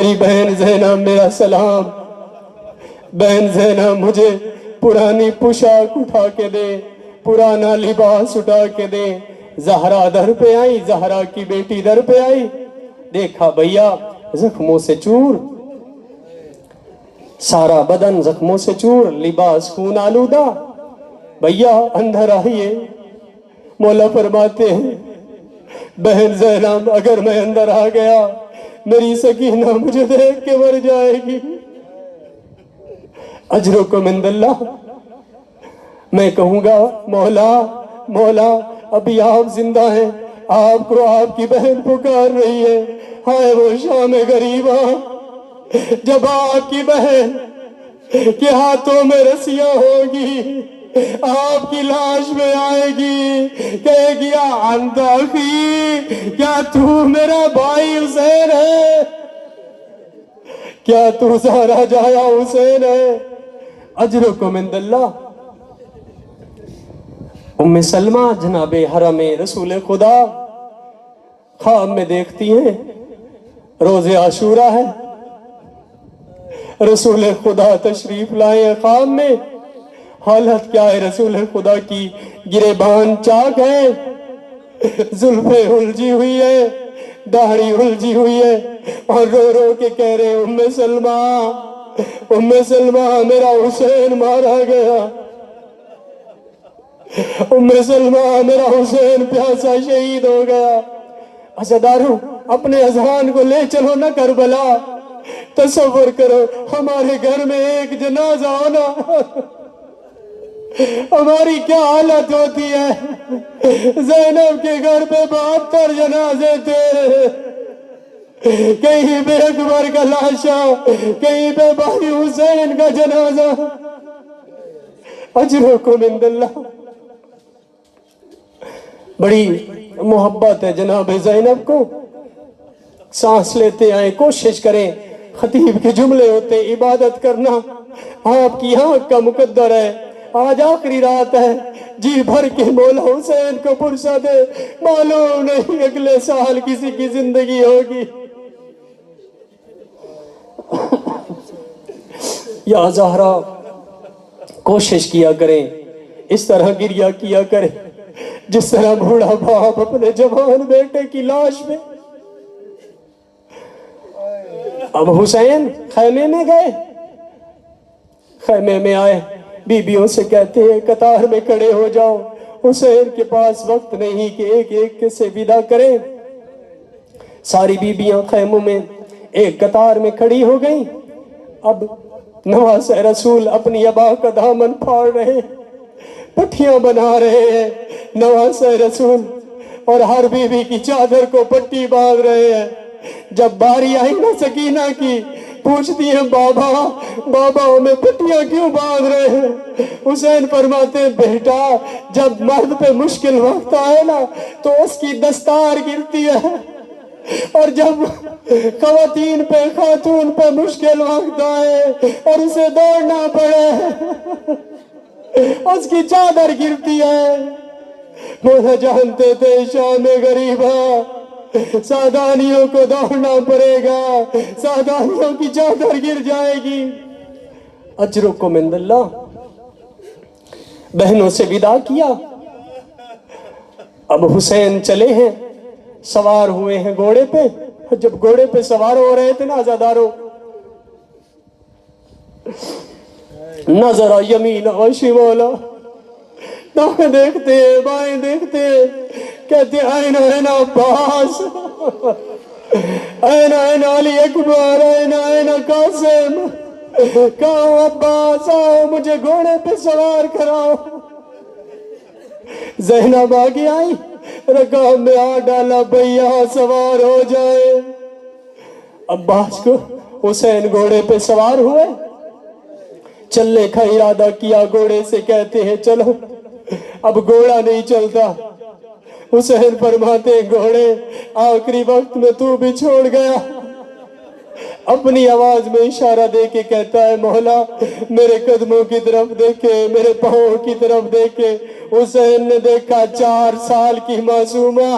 میری بہن زینب میرا سلام. بہن زینب مجھے پرانی پوشاک اٹھا کے دے, پرانا لباس اٹھا کے دے. زہرا در پہ آئی, زہرا کی بیٹی در پہ آئی, دیکھا بھیا زخموں سے چور, سارا بدن زخموں سے چور, لباس خون آلودہ. بھیا اندر آئیے. مولا فرماتے ہیں بہن زینب اگر میں اندر آ گیا میری سکینہ مجھے دیکھ کے مر جائے گی. اجرکم عند اللہ. میں کہوں گا مولا مولا ابھی آپ زندہ ہیں, آپ کو آپ کی بہن پکار رہی ہے. ہائے وہ شام غریبا جب آپ کی بہن کے ہاتھوں میں رسیاں ہوگی, آپ کی لاش میں آئے گی, کہے گی انت اخی, کیا تو میرا بھائی حسین ہے, کیا تو زہرا جایا حسین ہے. اجرکم عند اللہ. ام سلمہ جناب حرم رسول خدا خواب میں دیکھتی ہیں روز عاشورہ ہے, رسول خدا تشریف لائے ہیں خواب میں. حالت کیا ہے رسول خدا کی؟ گریبان چاک ہے, زلفیں الجھی ہوئی ہے, داڑھی الجھی ہوئی ہے, اور رو رو کے کہہ رہے ام سلمہ ام سلمہ میرا حسین مارا گیا, ام سلمہ میرا حسین پیاسا شہید ہو گیا. عزادارو اپنے اذہان کو لے چلو نہ کربلا. تصور کرو ہمارے گھر میں ایک جنازہ ہونا ہماری کیا حالت ہوتی ہے. زینب کے گھر پہ 72 جنازے تھے, کہیں پہ اکبر کا لاشا, کہیں پہ بھائی حسین کا جنازہ. اجرکم عند اللہ. بڑی محبت ہے جناب زینب کو. سانس لیتے آئیں, کوشش کریں, خطیب کے جملے ہوتے عبادت کرنا آپ کی آنکھ کا مقدر ہے. آج آخری رات ہے, جی بھر کے مولا حسین کو پرسہ دے, معلوم نہیں اگلے سال کسی کی زندگی ہوگی. یا زہرا کوشش کیا کریں, اس طرح گریہ کیا کریں جس طرح بوڑھا باپ اپنے جوان بیٹے کی لاش میں. اب حسین خیمے میں گئے, خیمے میں آئے, بیویوں سے کہتے ہیں قطار میں کھڑے ہو جاؤ. حسین کے پاس وقت نہیں کہ ایک ایک سے ودا کریں. ساری بیویاں خیموں میں ایک قطار میں کھڑی ہو گئیں. اب نواز رسول اپنی ابا کا دامن پھاڑ رہے, پٹھیاں بنا رہے ہیں نواز رسول, اور ہر بیوی کی چادر کو پٹی باندھ رہے ہیں. جب باری آئی نا سکینہ کی, پوچھتی ہیں بابا بابا ہمیں پٹیاں کیوں باندھ رہے ہیں؟ حسین فرماتے ہیں بیٹا جب مرد پہ مشکل وقت آئے نا تو اس کی دستار گرتی ہے, اور جب خواتین پہ خاتون پہ مشکل وقت آئے اور اسے دوڑنا پڑے اس کی چادر گرتی ہے. مولا جانتے تھے شام غریبا سادانیوں کو دوڑنا پڑے گا, سادانیوں کی چادر گر جائے گی. اجرکم عند اللہ. بہنوں سے ودا کیا. اب حسین چلے ہیں, سوار ہوئے ہیں گھوڑے پہ. جب گھوڑے پہ سوار ہو رہے تھے نا عزادارو, نظر یمین و شمالا, دائیں دیکھتے بائیں دیکھتے, کہتے این این عباس, این این علی اکبر, این این قاسم, کہاں عباس آؤ مجھے گھوڑے پہ سوار کراؤ. زینب آگے آئی, رکاب میں آ ڈالا, بھیا سوار ہو جائے. عباس کو حسین گھوڑے پہ سوار ہوئے, چلنے کا ارادہ کیا, گھوڑے سے کہتے ہیں چلو. اب گھوڑا نہیں چلتا. حسین فرماتے ہیں گھوڑے آخری وقت میں تو بھی چھوڑ گیا. اپنی آواز میں اشارہ دے کے کہتا ہے مولا میرے قدموں کی طرف دیکھے, میرے پاؤں کی طرف دیکھے. حسین نے دیکھا 4 سال کی معصومہ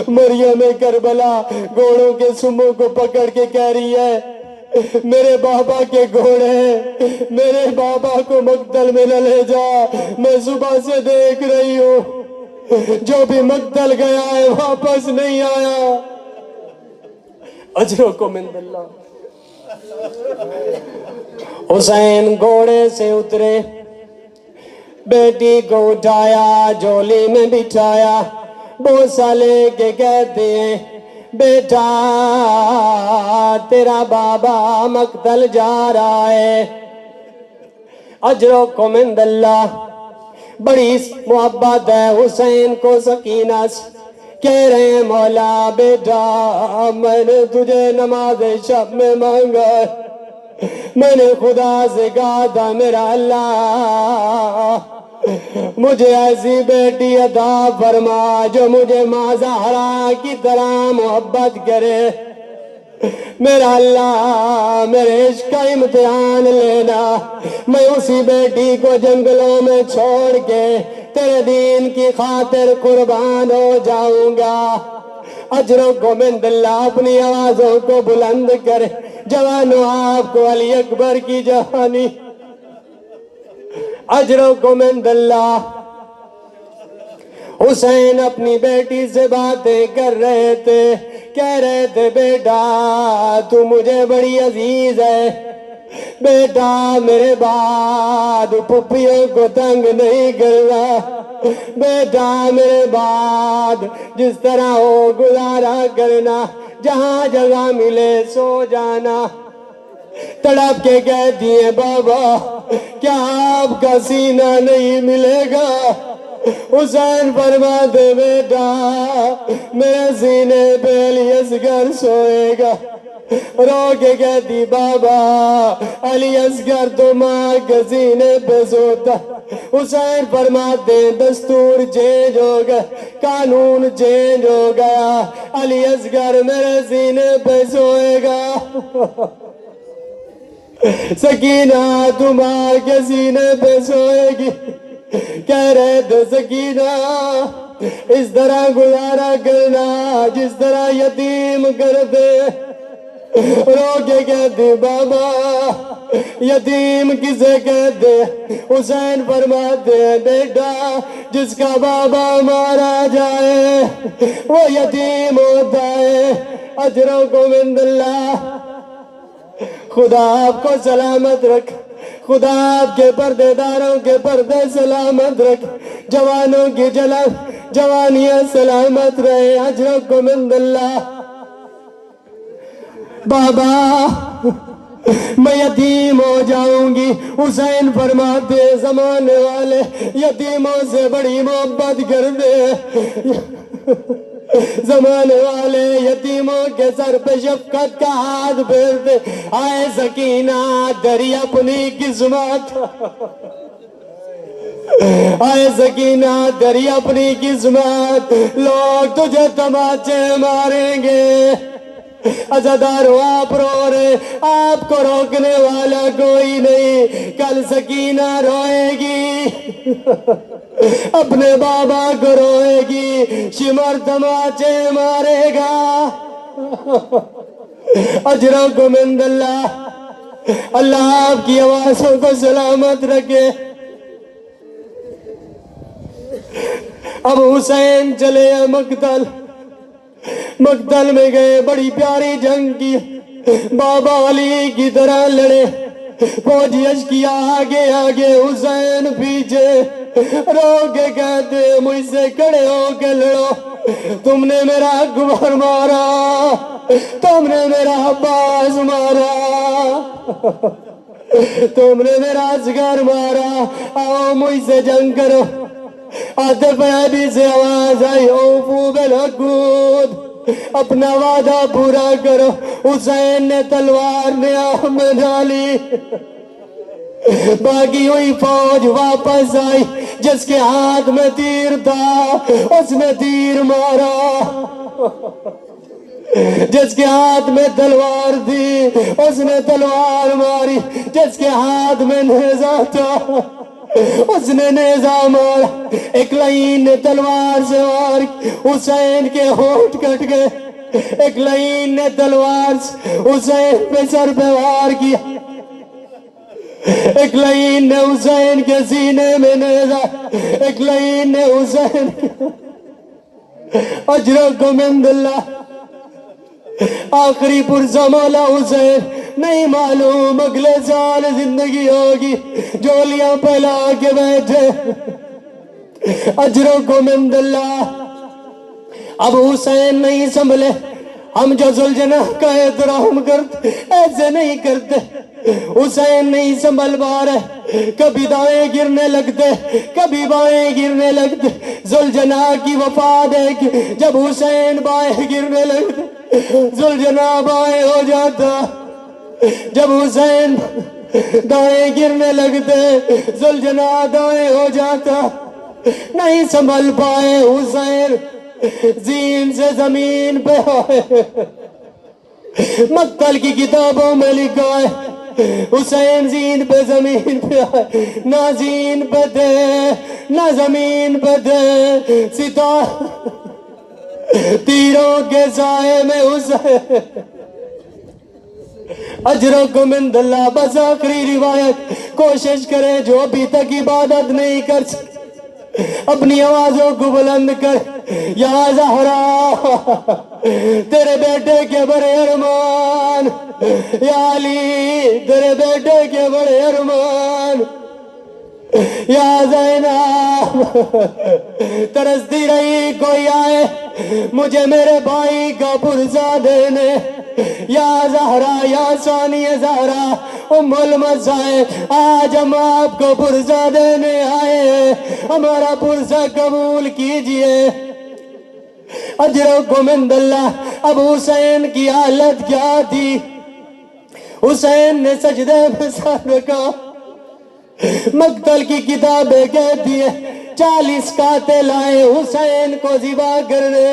مریم کربلا گھوڑوں کے سموں کو پکڑ کے کہہ رہی ہے میرے بابا کے گھوڑے ہیں، میرے بابا کو مقتل میں نہ لے جا، میں صبح سے دیکھ رہی ہوں جو بھی مقتل گیا ہے واپس نہیں آیا۔ اجرکم عند اللہ۔ حسین گھوڑے سے اترے، بیٹی کو اٹھایا، جھولی میں بٹھایا، بوسہ لے کے کہتے ہیں بیٹا تیرا بابا مقتل جا رہا ہے۔ اجرکم عند اللہ۔ بڑی محبت ہے حسین کو سکینہ سے، کہہ رہے ہیں مولا بیٹا میں نے تجھے نماز شب میں مانگا ہے، میں نے خدا سے کہا تھا میرا اللہ مجھے ایسی بیٹی عطا فرما جو مجھے ماں زہرا کی طرح محبت کرے، میرا اللہ میرے عشق کا امتحان لینا، میں اسی بیٹی کو جنگلوں میں چھوڑ کے تیرے دین کی خاطر قربان ہو جاؤں گا۔ اجرکم عند اللہ۔ اپنی آوازوں کو بلند کرے جوانوں، آپ کو علی اکبر کی جوانی۔ اجرکم عند اللہ۔ حسین اپنی بیٹی سے باتیں کر رہے تھے، کہہ رہے تھے بیٹا تو مجھے بڑی عزیز ہے، بیٹا میرے بعد پھپھیوں کو تنگ نہیں کرنا، بیٹا میرے بعد جس طرح ہو گزارا کرنا، جہاں جگہ ملے سو جانا۔ تڑپ کے کہتی ہیں بابا کیا آپ کا سینہ نہیں ملے گا؟ حسین فرماتے بیٹا میرے سینے پہ علی اصغر سوئے گا۔ رو کے کہتی بابا علی اصغر تو ماں کے سینے پہ سوتا۔ حسین فرماتے دستور چینج ہو گیا، قانون چینج ہو گیا، علی اصغر میرے سینے پہ سوئے گا۔ سکینہ تمہارے کے سینے پہ سوئے گی۔ کہہ رہے تھے سکینہ اس طرح گزارا کرنا جس طرح یتیم کرتے۔ رو کے کہتے بابا یتیم کسے کہتے؟ حسین فرماتے ہیں بیٹا جس کا بابا مارا جائے وہ یتیم ہوتا ہے۔ اجرکم عند اللہ۔ خدا آپ کو سلامت رکھ، خدا آپ کے پردے داروں کے پردے سلامت رکھ، جوانوں کی جوانیاں سلامت رہے۔ اجرکم عند اللہ۔ بابا میں یتیم ہو جاؤں گی۔ حسین فرماتے زمانے والے یتیموں سے بڑی محبت کرتے، زمانے والے یتیموں کے سر پہ شفقت کا ہاتھ پھیرتے۔ آئے سکینہ دری اپنی قسمت، آئے سکینہ دری اپنی قسمت، لوگ تجھے تماچے ماریں گے۔ عزادارو آپ رو رہے، آپ کو روکنے والا کوئی نہیں۔ کل سکینہ روئے گی، اپنے بابا کو روئے گی، شمر تماچے مارے گا۔ اجرکم عند اللہ۔ اللہ آپ کی آوازوں کو سلامت رکھے۔ اب حسین چلے مقتل میں گئے، بڑی پیاری جنگ کی، بابا علی کی طرح لڑے، فوجی اشکیا آگے آگے حسین پیچھے، رو کے کہتے مجھ سے کھڑے ہو کے لڑو، تم نے میرا اکبر مارا، تم نے میرا عباس مارا، تم نے میرا اصغر مارا، آؤ مجھ سے جنگ کرو۔ آتے پیابی سے آواز آئی اوفو بالعقود، اپنا وعدہ پورا کرو۔ حسین نے تلوار نیام میں ڈالی، باقی ہوئی فوج واپس آئی، جس کے ہاتھ میں تیر تھا اس نے تیر مارا، جس کے ہاتھ میں تلوار تھی اس نے تلوار ماری، جس کے ہاتھ میں نیزہ تھا اس نے نیزہ مارا، ایک لعین نے تلوار سے وار کی، حسین کے ہونٹ کٹ گئے۔ ایک لعین نے تلوار سے حسین پہ سر پہ وار کیا، ایک لعین نے حسین کے سینے میں نیزہ، ایک لعین نے حسین اجرکم عند اللہ۔ آخری پرزہ مولا حسین، نہیں معلوم اگلے سال زندگی ہوگی، جولیاں پھیلا کے بیٹھے، اجرکم عند اللہ۔ اب حسین نہیں سنبھلے، ہم جو ذوالجناح کا احترام کرتے ایسے نہیں کرتے۔ حسین نہیں سنبھل پا رہے، کبھی دائیں گرنے لگتے، کبھی بائیں گرنے لگتے۔ ذوالجناح کی وفا دیکھ جب حسین بائیں گرنے لگتے، ذوالجناح بائیں ہو جاتا۔ جب حسین دائیں گرنے لگتے، ذوالجناح دائیں ہو جاتا۔ نہیں سنبھل پائے حسین، زین سے زمین پہ آئے۔ مقتل کی کتابوں میں لکھا ہے حسین زین پہ زمین پہ آئے، نہ زین پہ تھے نہ زمین پہ تھے، تیروں کے سائے میں حسین، اجرکم عند اللہ۔ بس آخری روایت، کوشش کریں جو ابھی تک عبادت نہیں کر سکتے، اپنی آوازوں کو بلند کر، یا زہرا تیرے بیٹے کے بڑے ارمان، یا علی تیرے بیٹے کے بڑے ارمان، یا زینب ترستی رہی کوئی آئے مجھے میرے بھائی کا پرزہ دینے، یا زہرا یا ثانی زہرا ام المصائب، آج ہم آپ کو پرزہ دینے آئے ہیں، ہمارا پرزہ قبول کیجئے۔ اجرکم عند اللہ۔ اب حسین کی حالت کیا تھی؟ حسین نے سجدے میں سر رکھا، مقتل کی کتابیں کہتی ہیں 40 قاتل آئے حسین کو ذبح کرنے،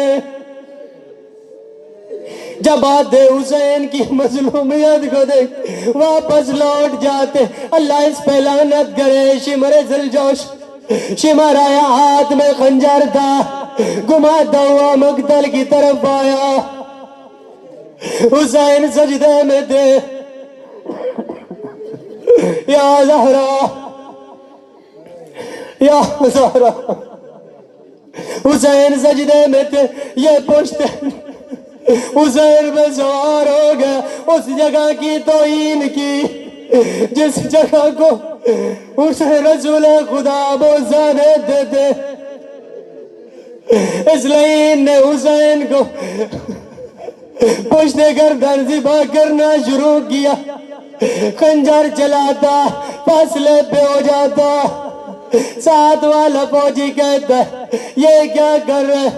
جب آتے حسین کی مظلومیت کو دیکھ واپس لوٹ جاتے۔ اللہ اس پہ لعنت کرے۔ شمر ذوالجوش، شمر آیا، ہاتھ میں خنجر تھا، گھماتا ہوا مقتل کی طرف آیا۔ حسین سجدے میں تھے، یا زہرا یا زہرا، حسین سجدے میں تھے، یہ پوچھتے حسین میں سوار ہو گیا، اس جگہ کی توہین کی جس جگہ کو اس رسول خدا بوسہ دیتے تھے۔ اس لعین نے حسین کو پشت گردن ذبح کرنا شروع کیا، خنجر چلاتا، فاصلے پہ ہو جاتا۔ ساتھ والا فوجی کہتا ہے یہ کیا کر رہے؟